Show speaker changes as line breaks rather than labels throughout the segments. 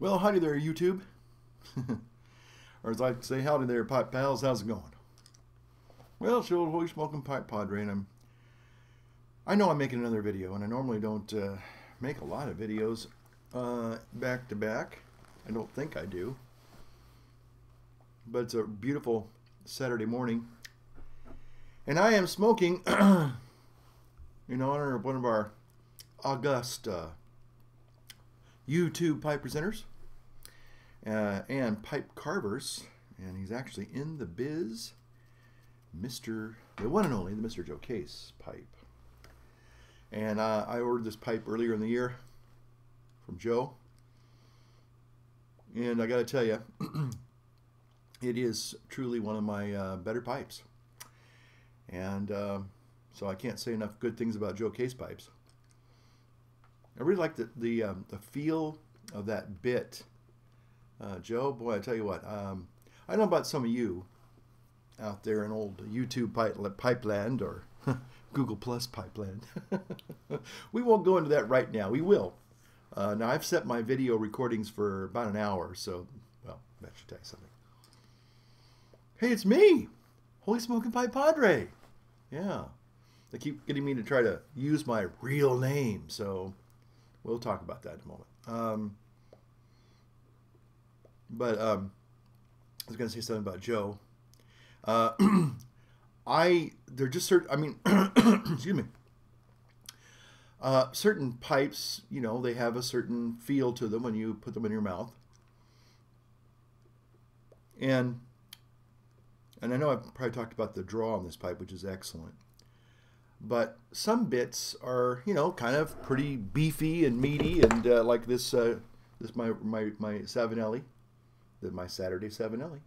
Well, howdy there, YouTube. Or as I like to say, howdy there, pipe pals. How's it going? Well, it's your old holy smoking pipe padre, and I know I'm making another video, and I normally don't make a lot of videos back to back. I don't think I do. But it's a beautiful Saturday morning, and I am smoking in honor of one of our august YouTube pipe presenters and pipe carvers, and he's actually in the biz, the one and only, the Mr. Joe Case pipe. And I ordered this pipe earlier in the year from Joe, and I got to tell you, it is truly one of my better pipes. And so I can't say enough good things about Joe Case pipes. I really like the feel of that bit. Joe, boy, I tell you what, I don't know about some of you out there in old YouTube pipeland or Google Plus pipeland. We won't go into that right now. We will. Now, I've set my video recordings for about an hour, so, well, that should tell you something. Hey, it's me, Holy Smoking Pipe Padre. Yeah. They keep getting me to try to use my real name, so we'll talk about that in a moment. I was going to say something about Joe. They're just certain, I mean, excuse me. Certain pipes, you know, they have a certain feel to them when you put them in your mouth. And I know I've probably talked about the draw on this pipe, which is excellent. But some bits are, you know, kind of pretty beefy and meaty, and like this my Savinelli, my Saturday Savinelli.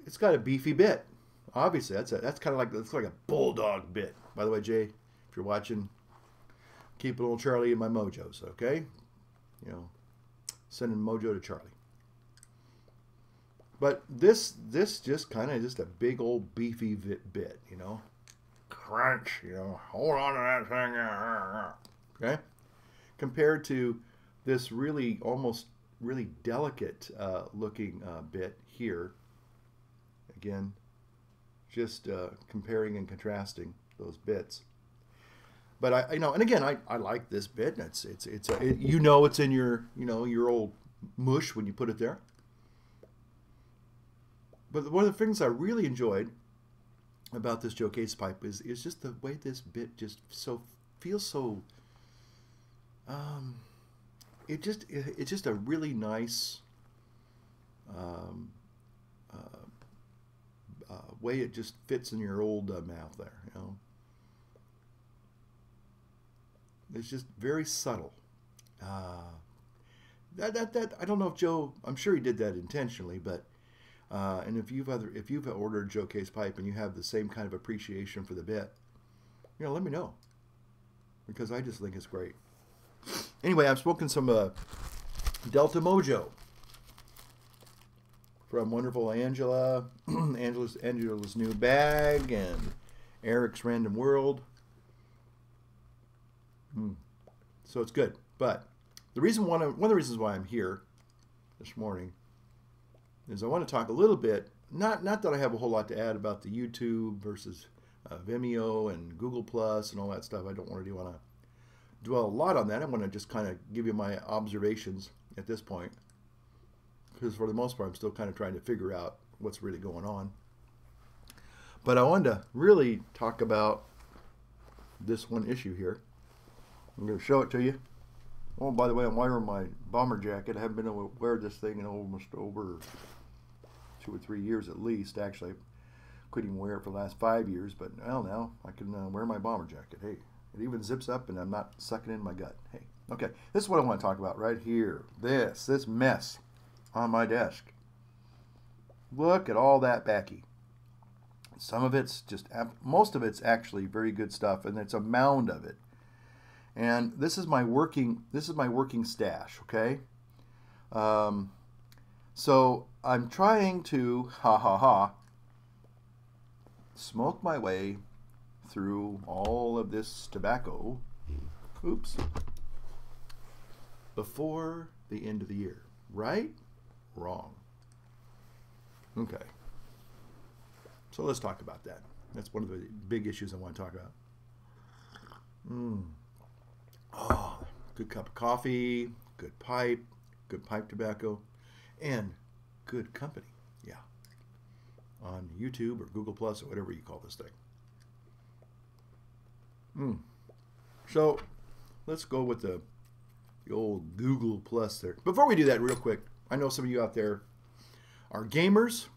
It's got a beefy bit. Obviously, that's kind of like a bulldog bit. By the way, Jay, if you're watching, keep little Charlie in my mojos, okay? You know, sending mojo to Charlie. But this just kind of just a big old beefy bit, you know. Crunch, you know, hold on to that thing, okay? Compared to this really almost really delicate looking bit here. Again, just comparing and contrasting those bits. But you know, and again, I like this bit. You know, it's in your your old mush when you put it there. But one of the things I really enjoyed about this Joe Case pipe is just the way this bit just feels so. It's just a really nice way it just fits in your old mouth there. You know, it's just very subtle. That I don't know if Joe. I'm sure he did that intentionally, but. And if you've ordered Joe Case pipe and you have the same kind of appreciation for the bit, you know, let me know, because I just think it's great. Anyway, I'm smoking some Delta Mojo from wonderful Angela's new bag and Eric's Random World. So it's good. But the reason one of the reasons why I'm here this morning is I want to talk a little bit, not that I have a whole lot to add about the YouTube versus Vimeo and Google Plus and all that stuff. I don't really want to dwell a lot on that. I want to just kind of give you my observations at this point, because for the most part I'm still kind of trying to figure out what's really going on. But I wanted to really talk about this one issue here. I'm going to show it to you. Oh, by the way, I'm wearing my bomber jacket. I haven't been able to wear this thing in almost over 2 or 3 years at least. Actually, I couldn't even wear it for the last 5 years, but well, now I can wear my bomber jacket. Hey, it even zips up and I'm not sucking in my gut. Hey, okay, this is what I want to talk about right here. This mess on my desk. Look at all that backy. Some of it's just, most of it's actually very good stuff, and it's a mound of it. And this is my working stash, okay? So I'm trying to smoke my way through all of this tobacco. Oops. Before the end of the year. Right? Wrong. Okay. So let's talk about that. That's one of the big issues I want to talk about. Oh, good cup of coffee, good pipe tobacco, and good company. Yeah. On YouTube or Google Plus or whatever you call this thing. So let's go with the old Google Plus there. Before we do that, real quick, I know some of you out there are gamers,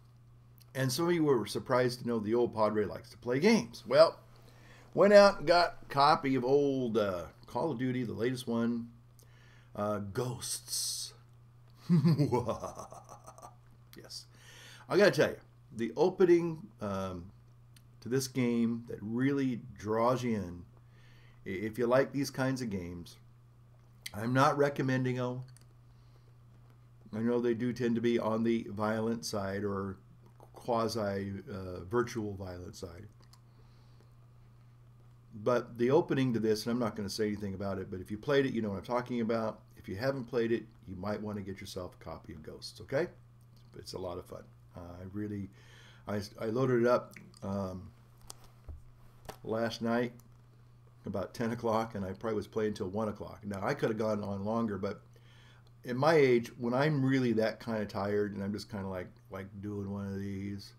and some of you were surprised to know the old Padre likes to play games. Well, went out and got a copy of old Call of Duty, the latest one, Ghosts. Yes. I got to tell you, the opening to this game that really draws you in, if you like these kinds of games, I'm not recommending them. I know they do tend to be on the violent side or quasi-virtual violent side. But the opening to this, and I'm not going to say anything about it, but if you played it, you know what I'm talking about. If you haven't played it, you might want to get yourself a copy of Ghosts, okay? It's a lot of fun. I loaded it up last night about 10 o'clock, and I probably was playing until 1 o'clock. Now, I could have gone on longer, but at my age, when I'm really that kind of tired and I'm just kind of like doing one of these,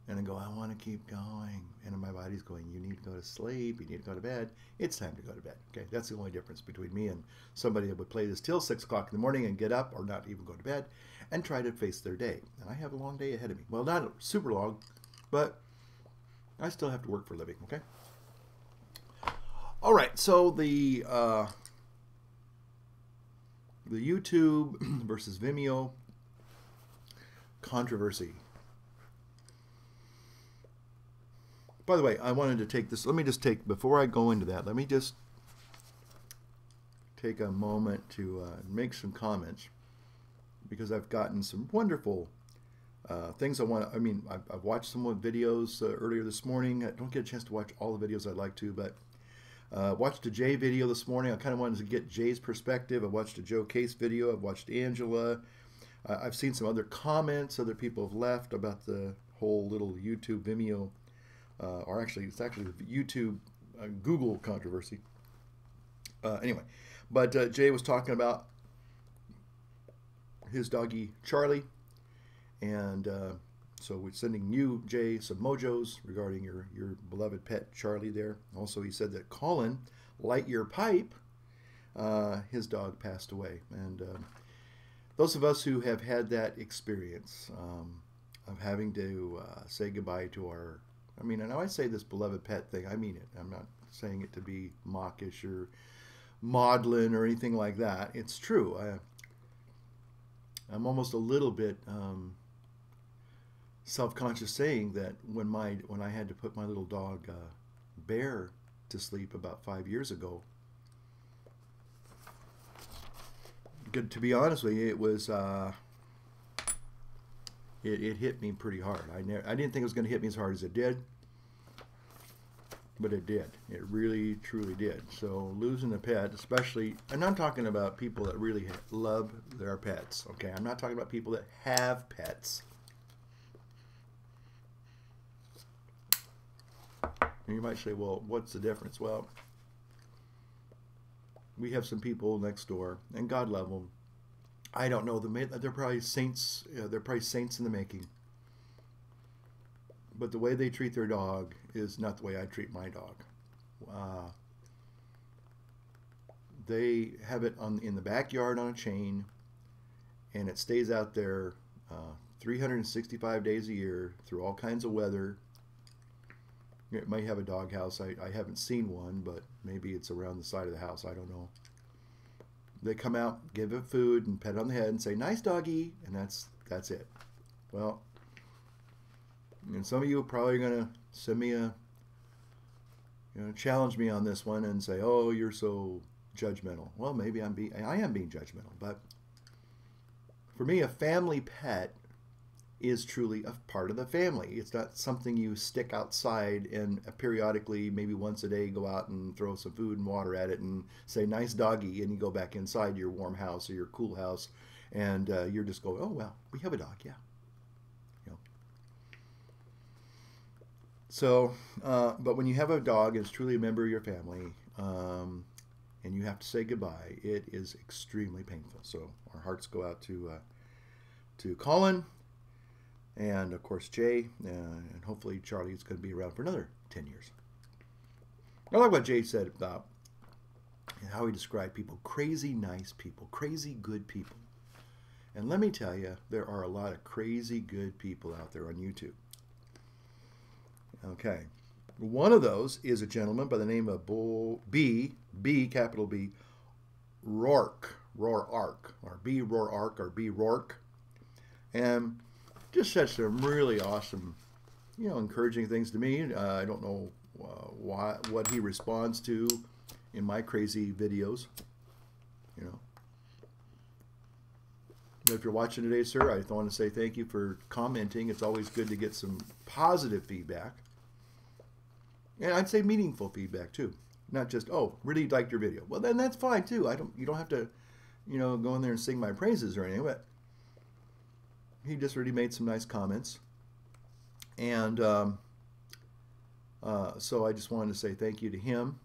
and I go, I want to keep going, and my body's going, you need to go to sleep, you need to go to bed, it's time to go to bed. Okay, that's the only difference between me and somebody that would play this till 6 o'clock in the morning and get up or not even go to bed and try to face their day. And I have a long day ahead of me. Well, not super long, but I still have to work for a living, okay? All right, so the YouTube versus Vimeo controversy. By the way, I wanted to take this, before I go into that, let me just take a moment to make some comments, because I've gotten some wonderful things I've watched some of the videos earlier this morning. I don't get a chance to watch all the videos I'd like to, but watched a Jay video this morning. I kind of wanted to get Jay's perspective. I watched a Joe Case video. I've watched Angela. I've seen some other comments other people have left about the whole little YouTube Vimeo, or actually, it's actually the YouTube Google controversy. Anyway, but Jay was talking about his doggy Charlie, and so we're sending you, Jay, some mojos regarding your beloved pet Charlie there. Also, he said that Colin, Light Your Pipe, his dog passed away. And those of us who have had that experience of having to say goodbye to our, and I say this beloved pet thing, I mean it. I'm not saying it to be mawkish or maudlin or anything like that. It's true. I'm almost a little bit self-conscious saying that when I had to put my little dog Bear to sleep about 5 years ago, good, to be honest with you, it was it hit me pretty hard. I didn't think it was going to hit me as hard as it did, but it did. It really, truly did. So losing a pet, especially, and I'm talking about people that really love their pets, okay? I'm not talking about people that have pets. And you might say, well, what's the difference? Well, we have some people next door, and God love them. I don't know them. They're probably saints. They're probably saints in the making. But the way they treat their dog is not the way I treat my dog. They have it in the backyard on a chain, and it stays out there 365 days a year through all kinds of weather. It might have a dog house. I haven't seen one, but maybe it's around the side of the house. I don't know. They come out, give it food, and pet it on the head and say, "Nice doggy," and that's it. Well, and some of you are probably going to send me challenge me on this one and say, "Oh, you're so judgmental." Well, maybe I am being judgmental, but for me, a family pet is truly a part of the family. It's not something you stick outside and periodically, maybe once a day, go out and throw some food and water at it and say, nice doggy, and you go back inside your warm house or your cool house, and you're just going, oh, well, we have a dog, yeah. You know. So, but when you have a dog and it's truly a member of your family, and you have to say goodbye, it is extremely painful. So our hearts go out to Colin, and of course Jay, and hopefully Charlie is going to be around for another 10 years. I like what Jay said about how he described people, crazy nice people, crazy good people. And let me tell you, there are a lot of crazy good people out there on YouTube. Okay. One of those is a gentleman by the name of B, capital B, Rourke, or B Rourke, and just said some really awesome, encouraging things to me. I don't know what he responds to in my crazy videos, But if you're watching today, sir, I want to say thank you for commenting. It's always good to get some positive feedback. And I'd say meaningful feedback too, not just, oh, really liked your video. Well, then that's fine too. You don't have to, go in there and sing my praises or anything. But he just really made some nice comments, and so I just wanted to say thank you to him.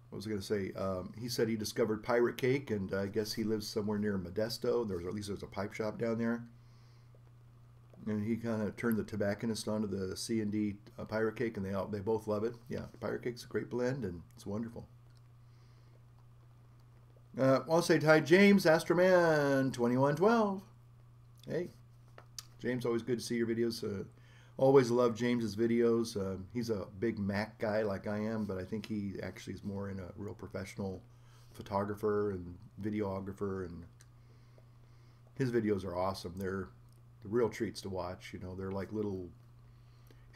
What was I going to say? He said he discovered Pirate Cake, and I guess he lives somewhere near Modesto. At least there's a pipe shop down there. And he kind of turned the tobacconist onto the C&D Pirate Cake, and they both love it. Yeah, Pirate Cake's a great blend, and it's wonderful. I'll say hi, James, Astroman 2112. Hey, James, always good to see your videos. Always love James's videos. He's a big Mac guy like I am, but I think he actually is more in a real professional photographer and videographer, and his videos are awesome. They're the real treats to watch. They're like little,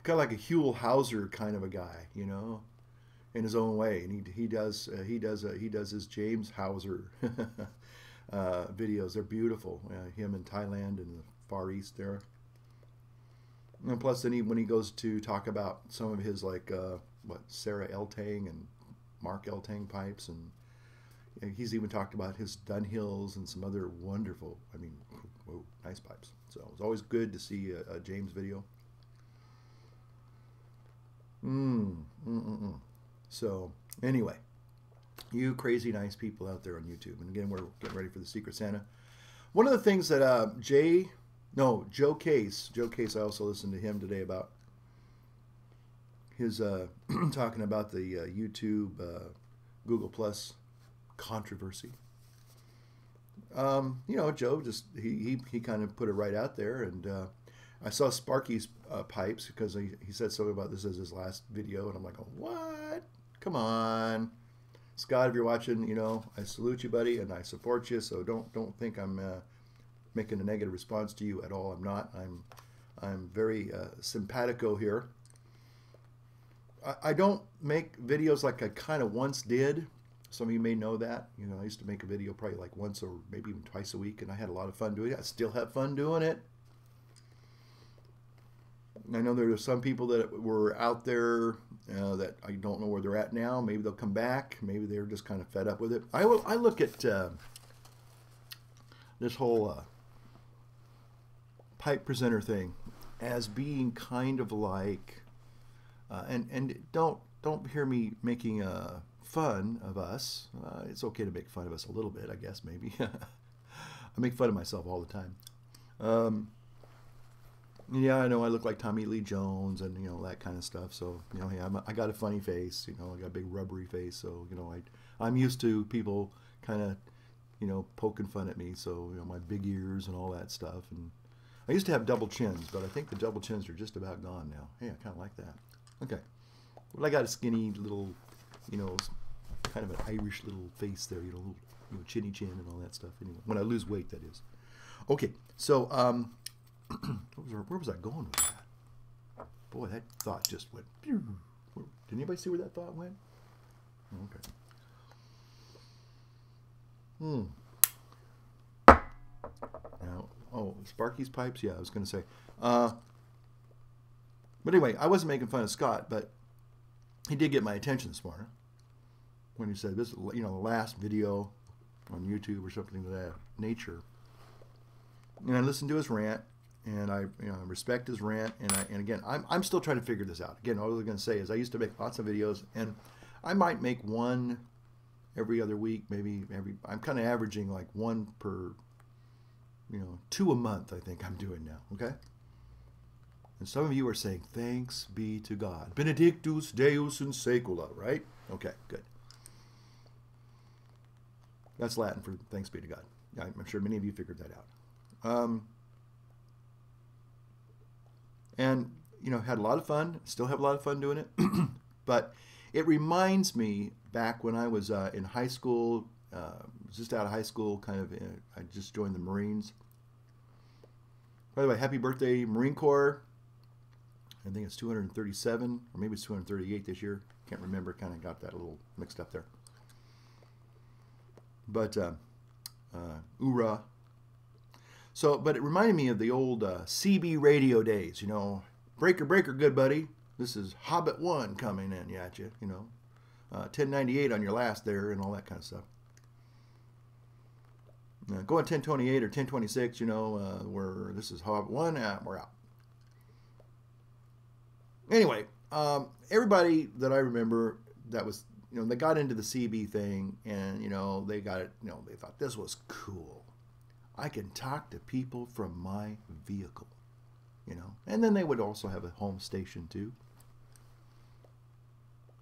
kind of like a Huell Hauser kind of a guy, in his own way, and he does his James Hauser videos. They're beautiful. Him in Thailand and the Far East there. And plus, then when he goes to talk about some of his, like, Sarah Eltang and Mark Eltang pipes, and he's even talked about his Dunhills and some other wonderful, whoa, nice pipes. So it's always good to see a James video. So anyway, you crazy nice people out there on YouTube. And again, we're getting ready for the Secret Santa. One of the things that Joe Case, I also listened to him today about his talking about the YouTube Google Plus controversy. Joe just he kind of put it right out there, and I saw Sparky's pipes because he said something about this as his last video, and I'm like, oh, what? Come on, Scott, if you're watching, I salute you, buddy, and I support you. So don't think I'm making a negative response to you at all. I'm not. I'm very simpatico here. I don't make videos like I kind of once did. Some of you may know that. I used to make a video probably like once or maybe even twice a week, and I had a lot of fun doing it. I still have fun doing it. I know there are some people that were out there that I don't know where they're at now. Maybe they'll come back. Maybe they're just kind of fed up with it. I look at this whole pipe presenter thing as being kind of like, and don't hear me making fun of us. It's okay to make fun of us a little bit, I guess, maybe. I make fun of myself all the time. Yeah, I know I look like Tommy Lee Jones and, that kind of stuff. So, hey, I got a funny face, I got a big rubbery face. So, I'm used to people kind of, poking fun at me. So, my big ears and all that stuff. And I used to have double chins, but I think the double chins are just about gone now. Hey, I kind of like that. Okay. Well, I got a skinny little, kind of an Irish little face there, chinny chin and all that stuff. Anyway, when I lose weight, that is. Okay, so, where was I going with that? Boy, that thought just went. Did anybody see where that thought went? Okay. Hmm. Now, oh, Sparky's pipes? Yeah, I was going to say. But anyway, I wasn't making fun of Scott, but he did get my attention this morning when he said, this is, the last video on YouTube or something of that nature. And I listened to his rant, and I respect his rant, and again, I'm still trying to figure this out. Again, all I was going to say is I used to make lots of videos, and I might make one every other week, maybe I'm kind of averaging like one per, 2 a month, I think I'm doing now, okay? And some of you are saying, thanks be to God. Benedictus Deus in secula, right? Okay, good. That's Latin for thanks be to God. I'm sure many of you figured that out. And, had a lot of fun. Still have a lot of fun doing it. But it reminds me back when I was in high school, just out of high school, I just joined the Marines. By the way, happy birthday, Marine Corps. I think it's 237, or maybe it's 238 this year. Can't remember, kind of got that a little mixed up there. But, hoorah. So, but it reminded me of the old CB radio days, Breaker, breaker, good buddy. This is Hobbit 1 coming in at you, 1098 on your last there and all that kind of stuff. Going 1028 or 1026, where this is Hobbit 1, we're out. Anyway, everybody that I remember that was, they got into the CB thing and, they got it, they thought this was cool. I can talk to people from my vehicle, and then they would also have a home station too.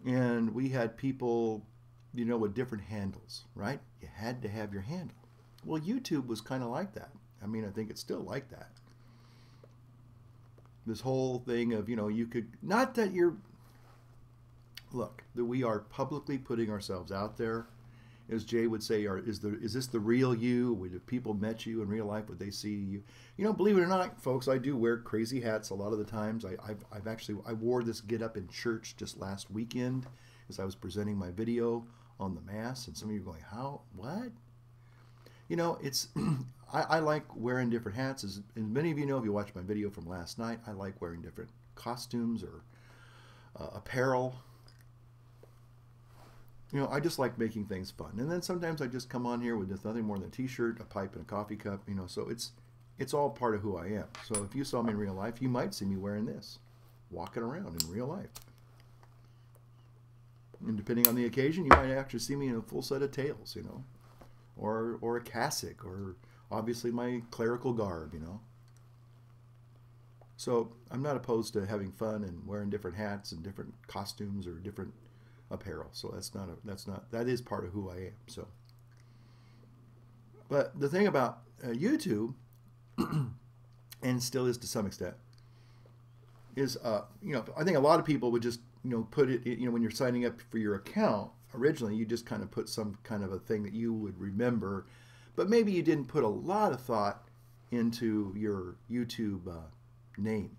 And we had people, with different handles, right? You had to have your handle. Well, YouTube was kind of like that. I think it's still like that. This whole thing of, you could, not that you're, look, that we are publicly putting ourselves out there. As Jay would say, is this the real you? If people met you in real life, would they see you? Believe it or not, folks, I do wear crazy hats a lot of the times. I wore this get up in church just last weekend as I was presenting my video on the Mass, and some of you are going, how? What? It's I like wearing different hats. As many of you know, if you watched my video from last night, I like wearing different costumes or apparel. I just like making things fun. And then sometimes I just come on here with nothing more than a t-shirt, a pipe, and a coffee cup, so it's all part of who I am. So if you saw me in real life, you might see me wearing this, walking around in real life. And depending on the occasion, you might actually see me in a full set of tails, or a cassock, or obviously my clerical garb, So I'm not opposed to having fun and wearing different hats and different costumes or different apparel. So that is part of who I am. So, but the thing about YouTube, and still is to some extent, is I think a lot of people would just put it, when you're signing up for your account originally, you just kind of put some kind of a thing that you would remember, but maybe you didn't put a lot of thought into your YouTube name,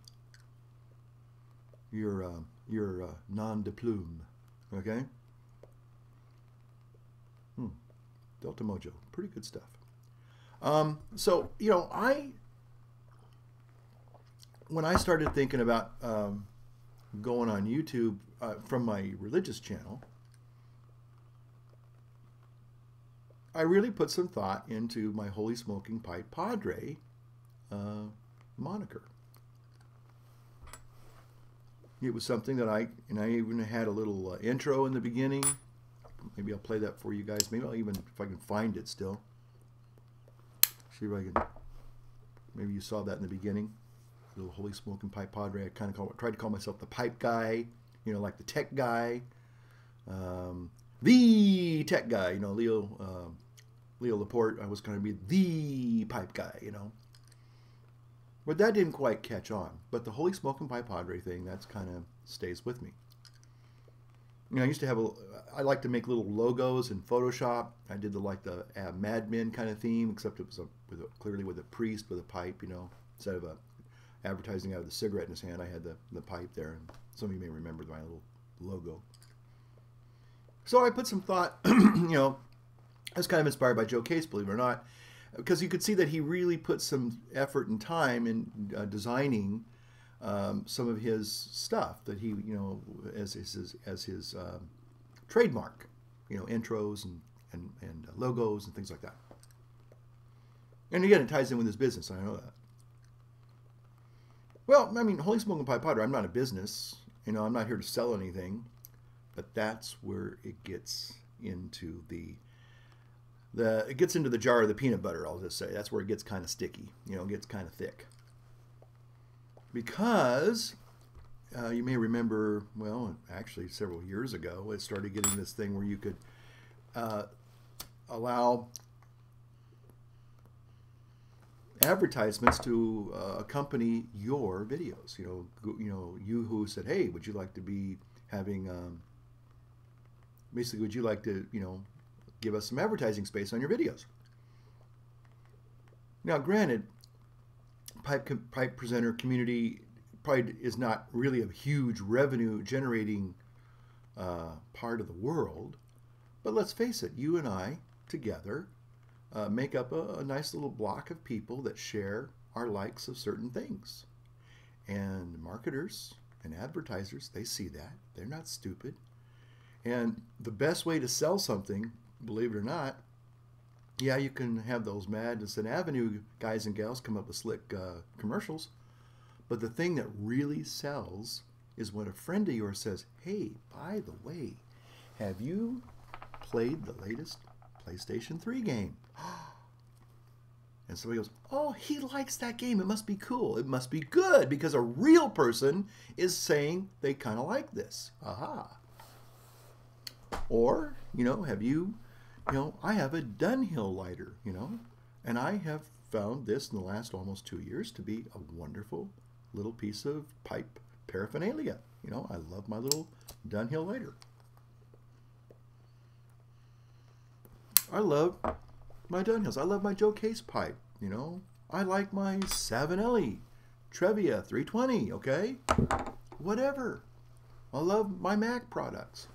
your nom de plume. Okay? Delta Mojo. Pretty good stuff. So, when I started thinking about going on YouTube from my religious channel, I really put some thought into my Holy Smoking Pipe Padre moniker. It was something that I even had a little intro in the beginning. Maybe I'll play that for you guys. Maybe I'll even, if I can find it still. See if I can, maybe you saw that in the beginning. Little Holy Smoking Pipe Padre. I kind of tried to call myself the pipe guy, like the tech guy. The tech guy, Leo Laporte. I was going to be the pipe guy, But that didn't quite catch on. But the Holy Smoking Pipe Padre thing, that's kind of stays with me. I used to have I like to make little logos in Photoshop. I did the Mad Men kind of theme, except it was clearly with a priest with a pipe, instead of advertising out of the cigarette in his hand, I had the pipe there. And some of you may remember my little logo. So I put some thought, I was kind of inspired by Joe Case, believe it or not, because you could see that he really put some effort and time in designing some of his stuff that he, as his trademark, intros and logos and things like that. And again, it ties in with his business. I know that. Well, I mean, Holy Smoking Pie Padre, I'm not a business. I'm not here to sell anything. But that's where it gets into it gets into the jar of the peanut butter, I'll just say. That's where it gets kind of sticky. It gets kind of thick. Because you may remember, well, actually several years ago, it started getting this thing where you could allow advertisements to accompany your videos. You who said, hey, would you like to be having, basically, would you like to, give us some advertising space on your videos? Now, granted, pipe presenter community probably is not really a huge revenue generating part of the world, but let's face it, you and I together make up a nice little block of people that share our likes of certain things. And marketers and advertisers, they see that. They're not stupid. And the best way to sell something, believe it or not, yeah, you can have those Madison Avenue guys and gals come up with slick commercials, but the thing that really sells is when a friend of yours says, hey, by the way, have you played the latest PlayStation 3 game? And somebody goes, oh, he likes that game. It must be cool. It must be good because a real person is saying they kind of like this. Aha. Or, have you, I have a Dunhill lighter, and I have found this in the last almost 2 years to be a wonderful little piece of pipe paraphernalia. I love my little Dunhill lighter. I love my Dunhills. I love my Joe Case pipe, I like my Savinelli Trevia 320, okay? Whatever. I love my Mac products.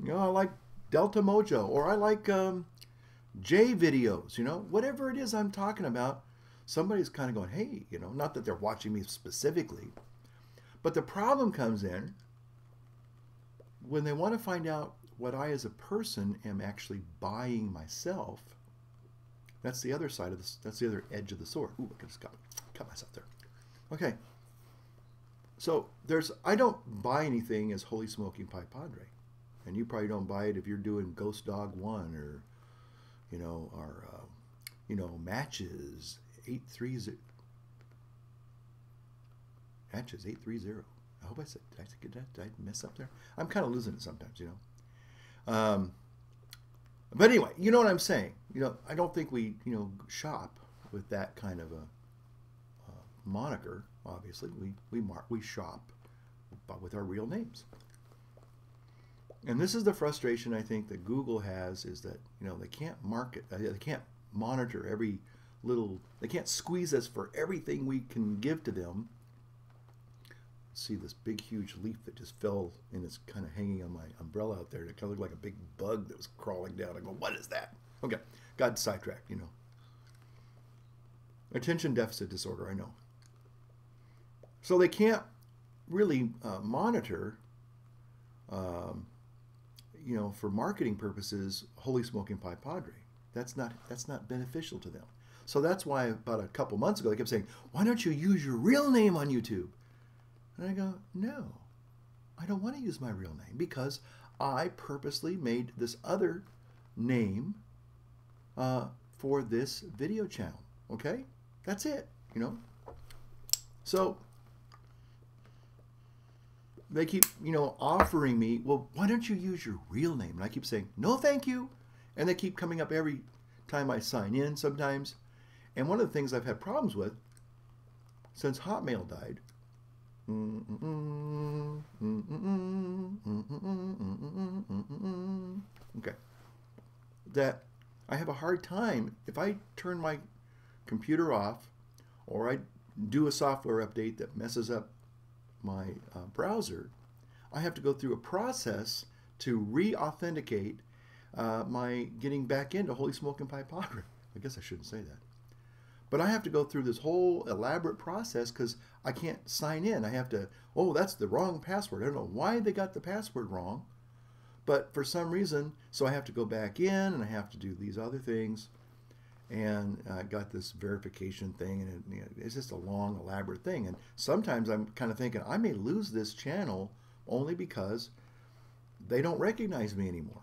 I like Delta Mojo, or I like J videos, whatever it is I'm talking about. Somebody's kind of going, hey, not that they're watching me specifically, but the problem comes in when they want to find out what I as a person am actually buying myself. That's the other side of this. That's the other edge of the sword. Ooh, I just cut myself there. Okay. So I don't buy anything as Holy Smoking Pie Padre. And you probably don't buy it if you're doing Ghost Dog 1 or, Matches 830. Matches 830. I hope I said, did I get that? Did I mess up there? I'm kind of losing it sometimes, But anyway, you know what I'm saying. I don't think we, shop with that kind of a moniker. Obviously, we shop with our real names. And this is the frustration I think that Google has, is that they can't market, they can't monitor every little, they can't squeeze us for everything we can give to them. See this big huge leaf that just fell and it's kind of hanging on my umbrella out there. It kind of looked like a big bug that was crawling down. I go, what is that? Okay, got sidetracked, Attention deficit disorder, I know. So they can't really monitor, for marketing purposes, Holy Smoking Pie Padre. That's not beneficial to them. So that's why about a couple months ago they kept saying, why don't you use your real name on YouTube? And I go, no, I don't want to use my real name because I purposely made this other name for this video channel. Okay? That's it, So they keep, offering me, well, why don't you use your real name? And I keep saying, no, thank you. And they keep coming up every time I sign in sometimes. And one of the things I've had problems with since Hotmail died, okay, that I have a hard time if I turn my computer off or I do a software update that messes up my browser, I have to go through a process to re-authenticate my getting back into holy smoking pipeography. I guess I shouldn't say that. But I have to go through this whole elaborate process because I can't sign in. I have to, oh, that's the wrong password. I don't know why they got the password wrong, but for some reason, so I have to go back in and I have to do these other things. And I got this verification thing, and it's just a long, elaborate thing. And sometimes I'm kind of thinking I may lose this channel only because they don't recognize me anymore.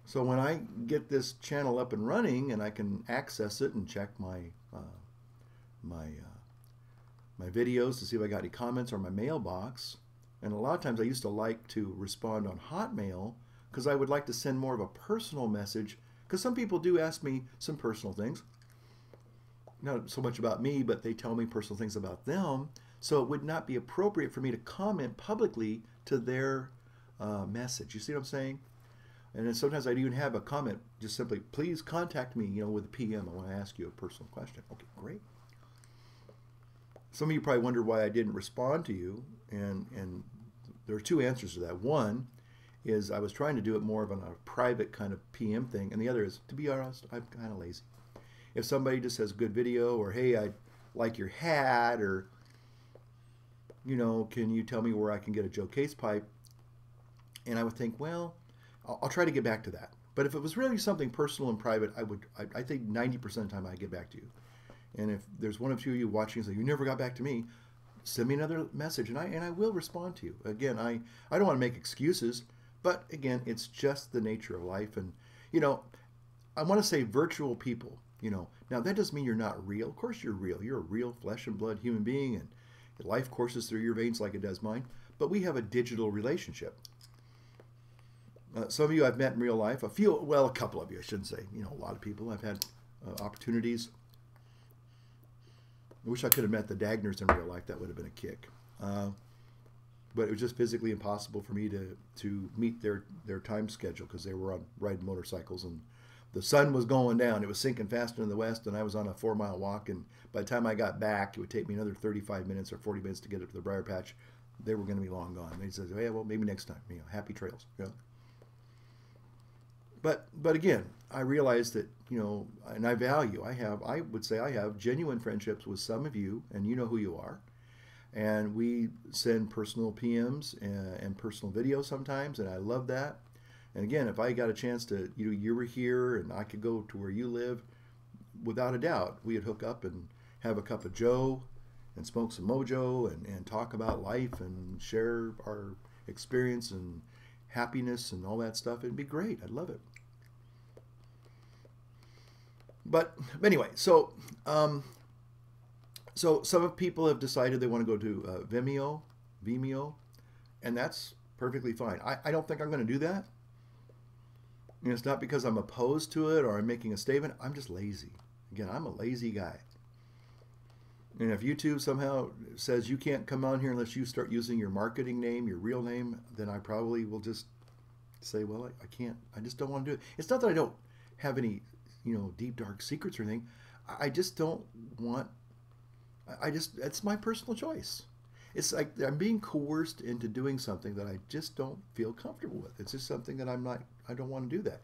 So when I get this channel up and running and I can access it and check my my videos to see if I got any comments or my mailbox, and a lot of times I used to like to respond on Hotmail because I would like to send more of a personal message, because some people do ask me some personal things, not so much about me, but they tell me personal things about them. So it would not be appropriate for me to comment publicly to their message. You see what I'm saying? And then sometimes I'd even have a comment, just simply, please contact me, with a PM. I want to ask you a personal question. Okay, great. Some of you probably wonder why I didn't respond to you, and there are two answers to that. One is I was trying to do it more of a private kind of PM thing, and the other is, to be honest, I'm kind of lazy. If somebody just says good video, or hey, I like your hat, or can you tell me where I can get a Joe Case pipe? And I would think, well, I'll try to get back to that. But if it was really something personal and private, I think 90% of the time I'd get back to you. And if there's one or two of you watching and say, you never got back to me, send me another message, and I will respond to you. Again, I don't want to make excuses, but again, it's just the nature of life. And, I want to say virtual people, now that doesn't mean you're not real. Of course you're real. You're a real flesh and blood human being, and life courses through your veins like it does mine. But we have a digital relationship. Some of you I've met in real life. A couple of you, I shouldn't say. A lot of people. I've had opportunities. I wish I could have met the Dagners in real life. That would have been a kick. But it was just physically impossible for me to meet their time schedule because they were on riding motorcycles, and the sun was going down. It was sinking faster in the west, and I was on a 4-mile walk. And by the time I got back, it would take me another 35 minutes or 40 minutes to get up to the briar patch. They were going to be long gone. They said, "Hey, well, maybe next time. Happy trails." But again, I realized that, and I would say I have genuine friendships with some of you, and you know who you are. And we send personal PMs and personal videos sometimes, and I love that. And again, if I got a chance to, you were here and I could go to where you live, without a doubt, we'd hook up and have a cup of Joe and smoke some mojo and talk about life and share our experience and happiness and all that stuff. It'd be great. I'd love it. But anyway, so some people have decided they want to go to Vimeo, and that's perfectly fine. I don't think I'm going to do that. It's not because I'm opposed to it or I'm making a statement. I'm just lazy. Again, I'm a lazy guy. And if YouTube somehow says you can't come on here unless you start using your marketing name, your real name, then I probably will just say, well, I can't. I just don't want to do it. It's not that I don't have any, deep, dark secrets or anything. I just don't want, it's my personal choice. It's like I'm being coerced into doing something that I just don't feel comfortable with. It's just something that I don't want to do that.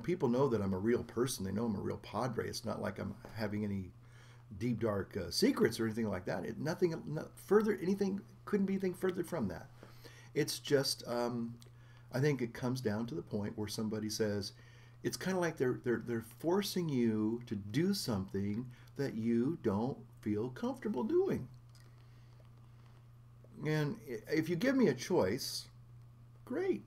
People know that I'm a real person. They know I'm a real padre. It's not like I'm having any deep, dark secrets or anything like that. Couldn't be anything further from that. It's just, I think it comes down to the point where somebody says, it's kind of like they're forcing you to do something that you don't feel comfortable doing. And if you give me a choice, great.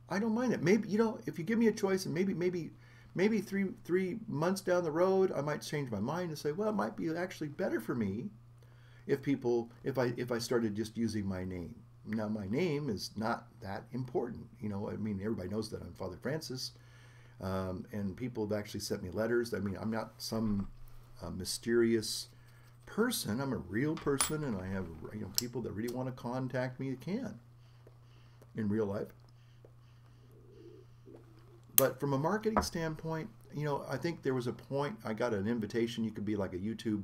I don't mind it. Maybe, if you give me a choice, and maybe three months down the road, I might change my mind and say, well, it might be actually better for me if I started just using my name. Now, my name is not that important. Everybody knows that I'm Father Francis, and people have actually sent me letters. I'm not some mysterious person. I'm a real person, and I have people that really want to contact me can in real life. But from a marketing standpoint, I think there was a point I got an invitation. You could be like a YouTube.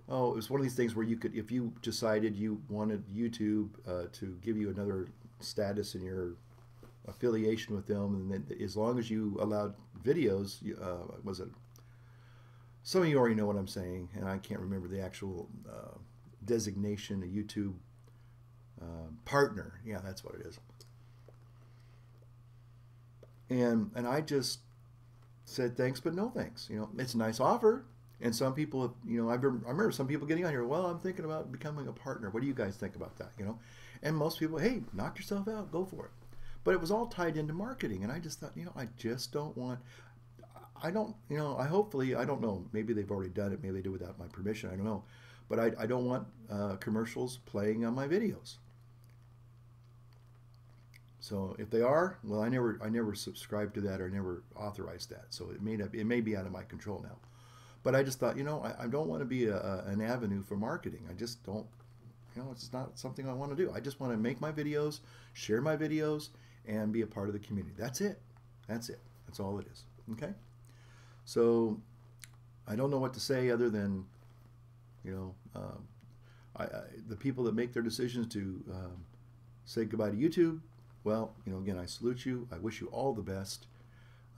Oh, it was one of these things where you could, if you decided you wanted YouTube to give you another status in your affiliation with them, and then as long as you allowed videos, was it? Some of you already know what I'm saying, and I can't remember the actual designation. A YouTube partner, yeah, that's what it is. And I just said thanks, but no thanks. You know, it's a nice offer. And some people, you know, I remember some people getting on here. Well, I'm thinking about becoming a partner. What do you guys think about that? You know, and most people, hey, knock yourself out, go for it. But it was all tied into marketing, and I just thought, you know, I just don't want. I don't, you know, I don't know. Maybe they've already done it. Maybe they do without my permission. I don't know. But I don't want commercials playing on my videos. So if they are, well, I never subscribed to that or never authorized that. So it may be out of my control now. But I just thought, you know, I don't want to be an avenue for marketing. I just don't, you know, it's not something I want to do. I just want to make my videos, share my videos, and be a part of the community. That's it. That's it. That's all it is. Okay? So I don't know what to say other than, you know, the people that make their decisions to say goodbye to YouTube, well, you know, again, I salute you. I wish you all the best.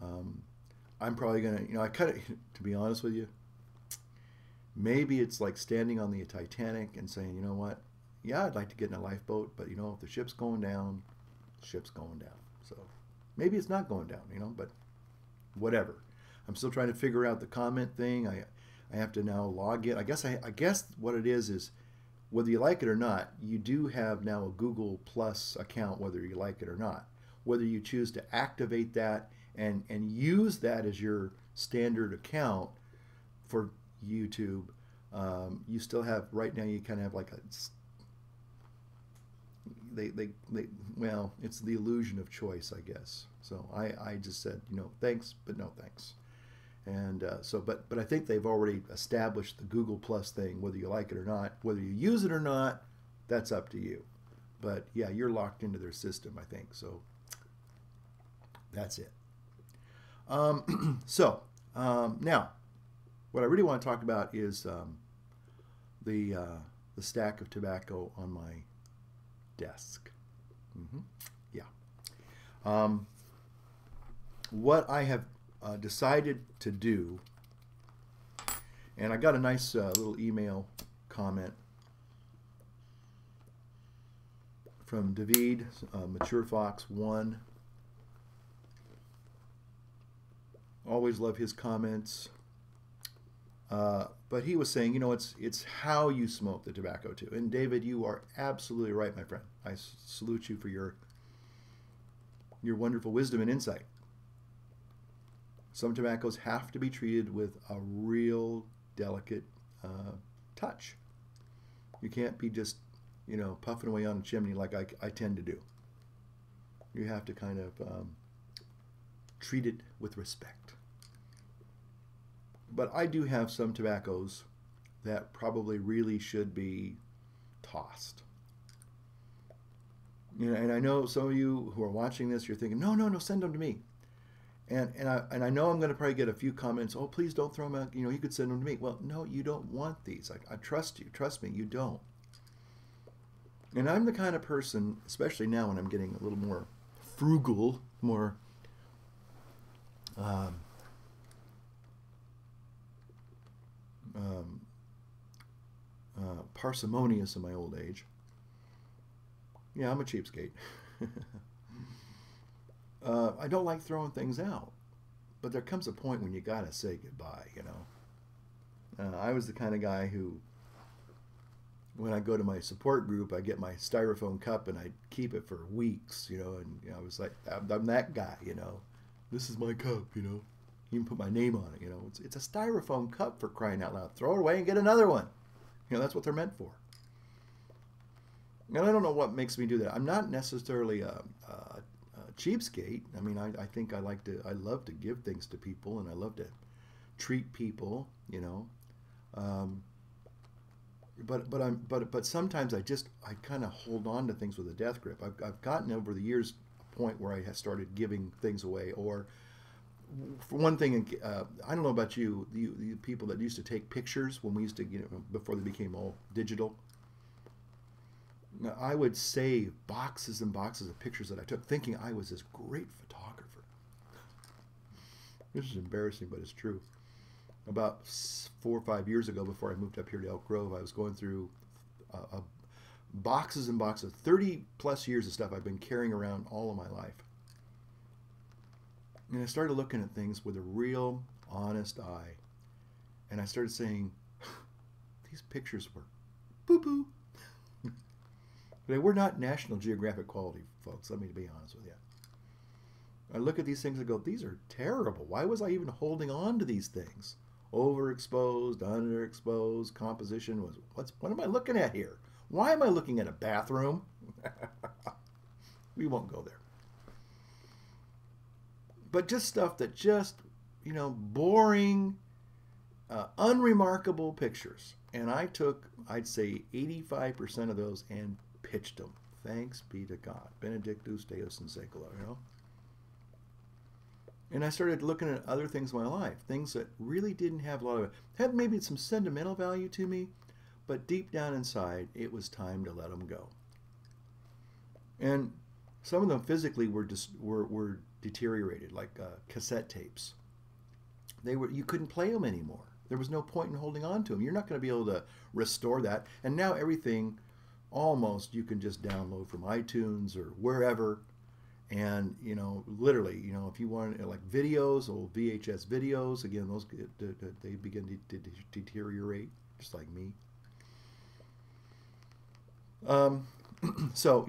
I'm probably going to, you know, I kind of, to be honest with you, maybe it's like standing on the Titanic and saying, you know what, yeah, I'd like to get in a lifeboat, but, you know, if the ship's going down, the ship's going down. So maybe it's not going down, you know, but whatever. I'm still trying to figure out the comment thing. I have to now log in. I guess what it is whether you like it or not, you do have now a Google Plus account, whether you like it or not. Whether you choose to activate that and use that as your standard account for YouTube, you still have, right now you kind of have like a, well, it's the illusion of choice, I guess. So I just said, you know, thanks, but no thanks. And but I think they've already established the Google Plus thing, whether you like it or not. Whether you use it or not, that's up to you. But yeah, you're locked into their system, I think. So that's it. Now, what I really want to talk about is the stack of tobacco on my desk. Yeah. What I have decided to do, and I got a nice little email comment from David, Mature Fox 1. Always love his comments. But he was saying, you know, it's how you smoke the tobacco too. And David, you are absolutely right, my friend. I salute you for your wonderful wisdom and insight. Some tobaccos have to be treated with a real delicate touch. You can't be just, you know, puffing away on a chimney like I tend to do. You have to kind of treat it with respect. But I do have some tobaccos that probably really should be tossed. You know, and I know some of you who are watching this, you're thinking, no, send them to me. And I know I'm going to probably get a few comments, oh, please don't throw them out, you know, you could send them to me. Well, no, you don't want these. I trust you. Trust me, you don't. And I'm the kind of person, especially now when I'm getting a little more frugal, more parsimonious in my old age. Yeah, I'm a cheapskate. I don't like throwing things out, but there comes a point when you gotta say goodbye, you know. I was the kind of guy who, when I go to my support group, I get my styrofoam cup and I keep it for weeks, you know, and you know, I was like, I'm that guy, you know. This is my cup, you know. You can put my name on it, you know. It's a styrofoam cup, for crying out loud. Throw it away and get another one. You know, that's what they're meant for. And I don't know what makes me do that. I'm not necessarily a cheapskate. I mean, I think I love to give things to people, and I love to treat people, you know. But sometimes I kind of hold on to things with a death grip. I've gotten over the years a point where I have started giving things away, or for one thing, I don't know about you, the people that used to take pictures when we used to, you know, before they became all digital. I would save boxes and boxes of pictures that I took, thinking I was this great photographer. This is embarrassing, but it's true. About 4 or 5 years ago, before I moved up here to Elk Grove, I was going through boxes and boxes, 30 plus years of stuff I've been carrying around all of my life. And I started looking at things with a real, honest eye. And I started saying, these pictures were boo-boo. They were not National Geographic quality, folks. Let me be honest with you. I look at these things and go, these are terrible. Why was I even holding on to these things? Overexposed, underexposed, composition was, what am I looking at here? Why am I looking at a bathroom? We won't go there. But just stuff that just, boring, unremarkable pictures. And I took, I'd say 85% of those and pitched them. Thanks be to God. Benedictus Deus in Secula, And I started looking at other things in my life, things that really didn't have a lot of, had maybe some sentimental value to me, but deep down inside, it was time to let them go. And some of them physically were deteriorated, like cassette tapes. You couldn't play them anymore. There was no point in holding on to them. You're not going to be able to restore that. And now everything, almost, you can just download from iTunes or wherever. And, literally, if you want, like videos, old VHS videos, again, those, they begin to deteriorate, just like me. So,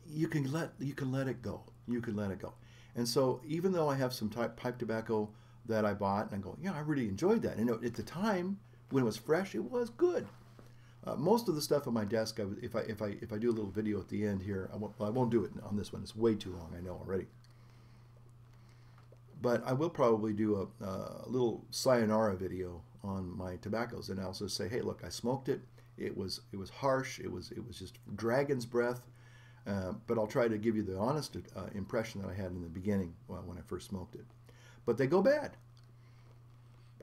you can let it go. You can let it go. And so even though I have some pipe tobacco that I bought, and I go, yeah, I really enjoyed that. And at the time, when it was fresh, it was good. Most of the stuff on my desk, if I do a little video at the end here, I won't do it on this one. It's way too long, I know already. But I will probably do a little sayonara video on my tobaccos, and I'll also say, hey, look, I smoked it. It was harsh. It was just dragon's breath. But I'll try to give you the honest impression that I had in the beginning when I first smoked it. But they go bad.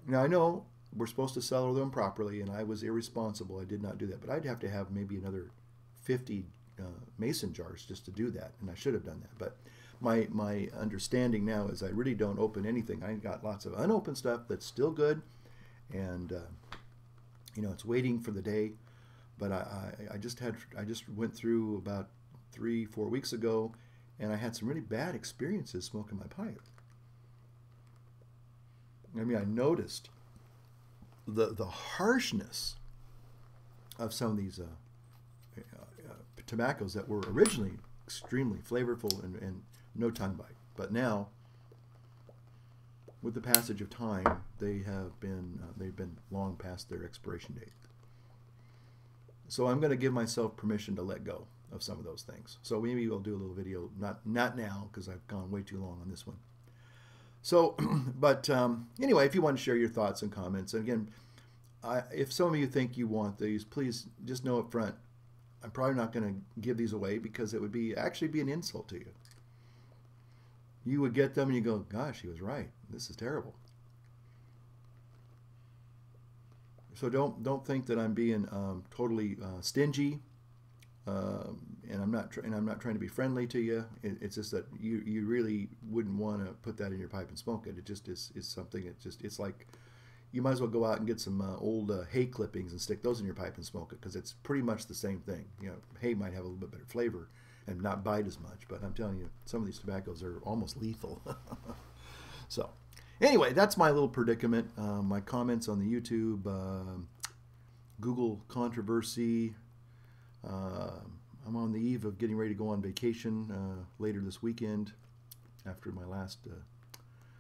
Now, I know we're supposed to sell them properly, and I was irresponsible. I did not do that. But I'd have to have maybe another 50 mason jars just to do that, and I should have done that. But my understanding now is I really don't open anything. I got lots of unopened stuff that's still good, and it's waiting for the day. But I just went through about 3-4 weeks ago, and I had some really bad experiences smoking my pipe. I mean, I noticed the harshness of some of these tobaccos that were originally extremely flavorful and no tongue bite. But now, with the passage of time, they've been long past their expiration date. So I'm going to give myself permission to let go of some of those things. So maybe we'll do a little video, not now, because I've gone way too long on this one. So, but anyway, if you want to share your thoughts and comments, and again, if some of you think you want these, please just know up front, I'm probably not going to give these away because it would actually be an insult to you. You would get them and you go, gosh, he was right. This is terrible. So don't think that I'm being totally stingy, and I'm not trying to be friendly to you. It's just that you really wouldn't want to put that in your pipe and smoke it. It just is something. It's like you might as well go out and get some old hay clippings and stick those in your pipe and smoke it, because it's pretty much the same thing. Hay might have a little bit better flavor and not bite as much, but I'm telling you, some of these tobaccos are almost lethal. So. Anyway, that's my little predicament. My comments on the YouTube, Google controversy. I'm on the eve of getting ready to go on vacation later this weekend after my last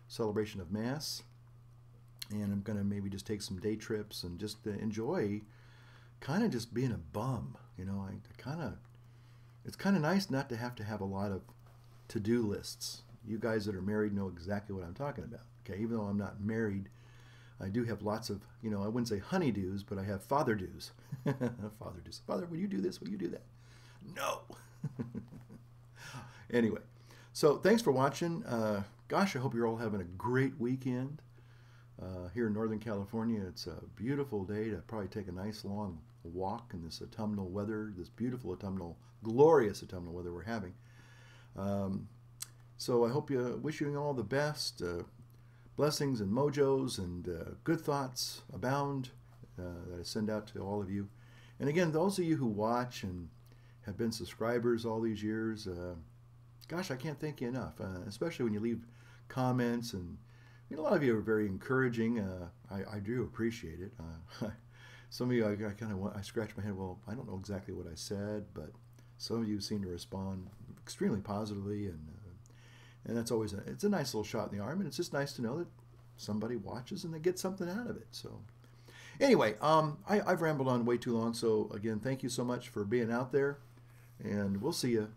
celebration of Mass. And I'm going to maybe just take some day trips and just enjoy kind of just being a bum. It's kind of nice not to have a lot of to-do lists. You guys that are married know exactly what I'm talking about. Okay, even though I'm not married, I do have lots of, I wouldn't say honeydews, but I have father-do's. Father-do's. Father, will you do this? Will you do that? No. Anyway, so thanks for watching. Gosh, I hope you're all having a great weekend. Here in Northern California, it's a beautiful day to probably take a nice long walk in this autumnal weather, this beautiful autumnal, glorious autumnal weather we're having. So I hope you wish you all the best. Blessings and mojos and good thoughts abound that I send out to all of you. And again, those of you who watch and have been subscribers all these years, gosh, I can't thank you enough, especially when you leave comments. And a lot of you are very encouraging. I do appreciate it. Some of you, I scratch my head, well, I don't know exactly what I said, but some of you seem to respond extremely positively, and that's always it's a nice little shot in the arm, and it's just nice to know that somebody watches and they get something out of it. So anyway, I've rambled on way too long, so again, thank you so much for being out there, and we'll see you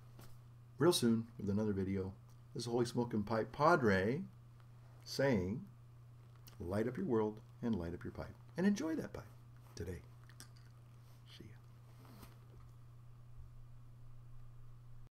real soon with another video. This is Holy Smoking Pipe Padre saying, light up your world and light up your pipe, and enjoy that pipe today.